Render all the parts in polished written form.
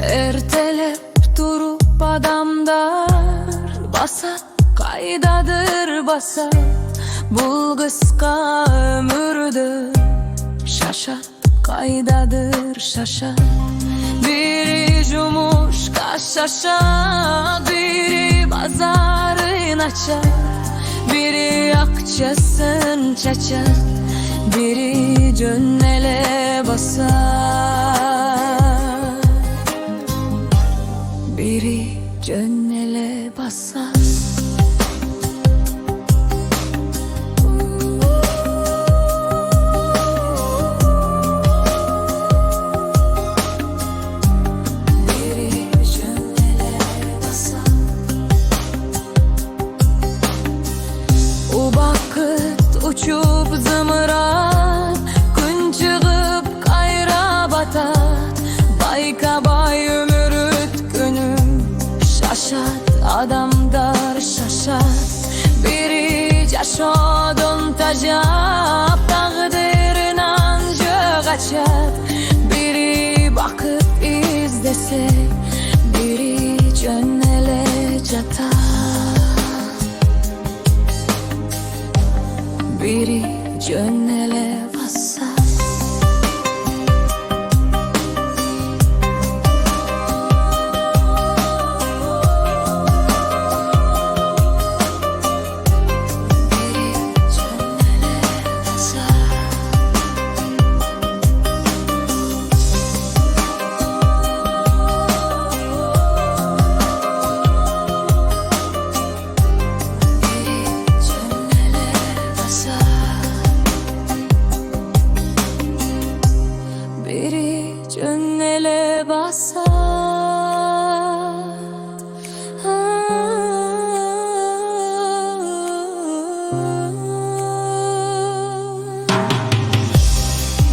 Ertelep durup adamdar basat, kaydadır basat. Bul kıska ömürdür şaşat, kaydadır şaşat. Biri cumuşka şaşat, biri bazarın açar. Biri akçasın çaçat, biri cönnele basar. Biri cönnele basar. Uçup zımıran, gün çıkıp kayra batat. Bayka bay ömürüt günüm şaşat, adamdar şaşat. Biri caşodun tacap, takdirın ancı kaçat. Biri bakıp izlese, biri cönnele catar. Biri cönnele basar. Biri cönnele basar.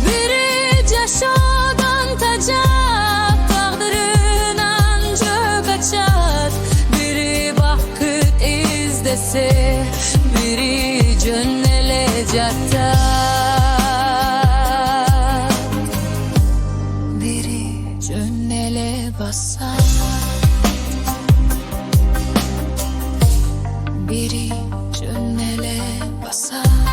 Biri caşodan tacap, takdirın ancı kaçat. Biri bakıp izlese, biri cönnele catar. Cönnele basar. Biri cönnele basar.